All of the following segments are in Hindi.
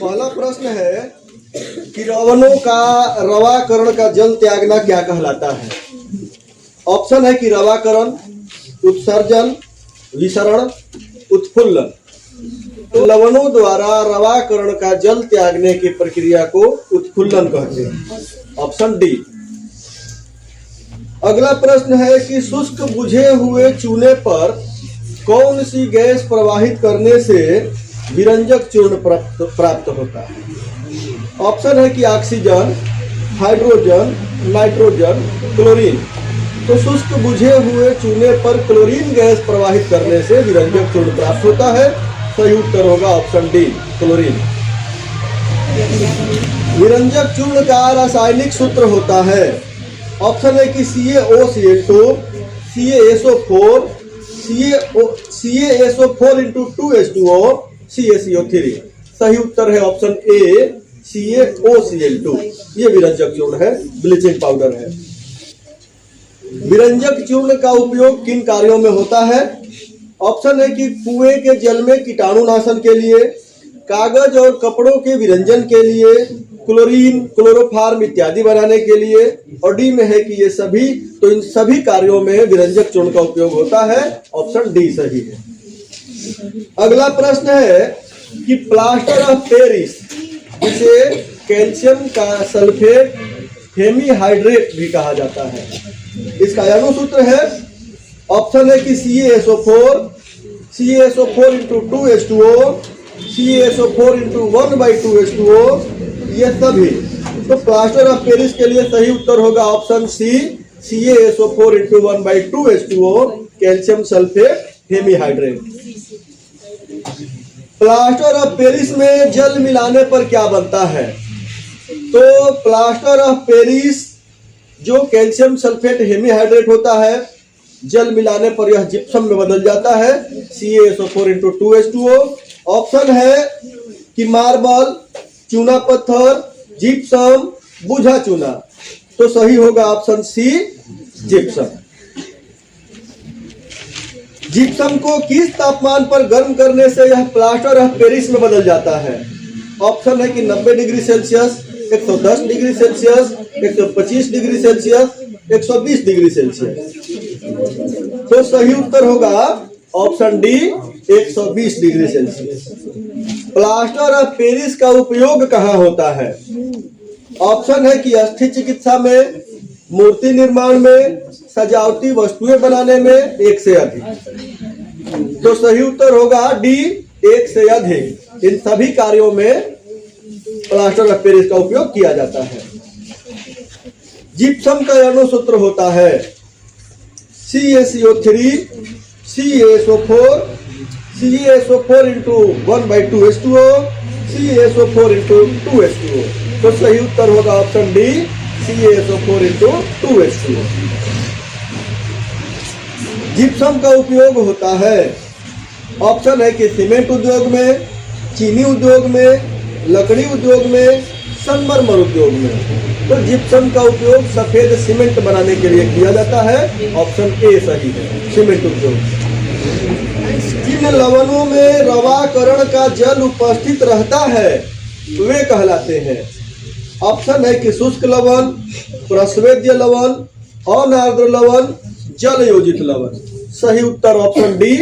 पहला प्रश्न है कि लवणों का रवाकरण का जल त्यागना क्या कहलाता है। ऑप्शन है कि रवाकरण, उत्सर्जन, विसरण, उत्फुल्लन। तो लवणों द्वारा रवाकरण का जल त्यागने की प्रक्रिया को उत्फुल्लन कहते हैं। Option D. अगला प्रश्न है कि शुष्क बुझे हुए चूने पर कौन सी गैस प्रवाहित करने से विरंजक चूर्ण प्राप्त होता है। ऑप्शन है कि ऑक्सीजन, हाइड्रोजन, नाइट्रोजन, क्लोरीन। तो शुष्क बुझे हुए चूने पर क्लोरीन गैस प्रवाहित करने से विरंजक चूर्ण प्राप्त होता है। सही उत्तर होगा ऑप्शन डी, क्लोरीन। विरंजक चूर्ण का रासायनिक सूत्र होता है। ऑप्शन है कि CaOCl2, CaSO4, CaSO4 into 2H2O, CaCO3। सही उत्तर है ऑप्शन ए, CaOCl2। ये विरंजक चूर्ण है, ब्लीचिंग पाउडर है। विरंजक चूर्ण का उपयोग किन कार्यों में होता है। ऑप्शन है कि कुएं के जल में कीटाणुनाशन के लिए, कागज और कपड़ों के विरंजन के लिए, क्लोरीन, क्लोरोफार्म इत्यादि बनाने के लिए। और डी में है कि ये सभी, तो इन सभी कार्यों में विरंजक चूर्ण का उपयोग होता है। ऑप्शन डी सही है। अगला प्रश्न है कि प्लास्टर ऑफ पेरिस, जिसे कैल्शियम का सल्फेट हेमीहाइड्रेट भी कहा जाता है, इसका अनुसूत्र है। ऑप्शन है कि CaSO4, CaSO4 into 2H2O, CaSO4 into 1/2H2O, ये सभी। तो प्लास्टर ऑफ पेरिस के लिए सही उत्तर होगा option c, CaSO4 into 1/2H2O, calcium sulphate hemihydrate. Plaster of Paris में जल मिलाने पर क्या बनता है। तो प्लास्टर ऑफ पेरिस जो कैल्शियम सल्फेट हेमीहाइड्रेट होता है, जल मिलाने पर यह जिप्सम में बदल जाता है, CaSO4 into 2H2O। ऑप्शन है कि मार्बल, चूना पत्थर, जिप्सम, बुझा चूना। तो सही होगा ऑप्शन सी, जिप्सम। जिप्सम को किस तापमान पर गर्म करने से यह प्लास्टर ऑफ पेरिस में बदल जाता है। ऑप्शन है कि 90 degree Celsius, 110 degree Celsius, 125 degree Celsius, 120 degree Celsius. तो सही उत्तर होगा option D, 120 degree Celsius. Plaster of Paris का उपयोग कहाँ होता है। ऑप्शन है कि अस्थि चिकित्सा में, मूर्ति निर्माण में, सजावटी वस्तुएं बनाने में, एक से अधिक। तो सही उत्तर होगा डी, एक से अधिक। इन सभी कार्यों में प्लास्टर ऑफ पेरिस का उपयोग किया जाता है। जिप्सम का अनुसूत्र होता है CaCO3, CaSO4, CaSO4 into 1/2H2O, CaSO4 into 2H2O। तो सही उत्तर होगा option D, CaSO4 into 2H2O। Gypsum का उपयोग होता है। ऑप्शन है कि सीमेंट उद्योग में, चीनी उद्योग में, लकड़ी उद्योग में, संगमरमर उद्योग में। तो जिप्सम का उपयोग सफेद सीमेंट बनाने के लिए किया जाता है। ऑप्शन ए सही है, सीमेंट उद्योग। जिन लवणों में रवाकरण का जल उपस्थित रहता है वे कहलाते हैं। ऑप्शन है कि शुष्क लवण, प्रस्वेद्य लवण, अनार्द्र लवण, जल योजित लवण। सही उत्तर ऑप्शन डी,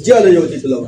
जल योजित लवण।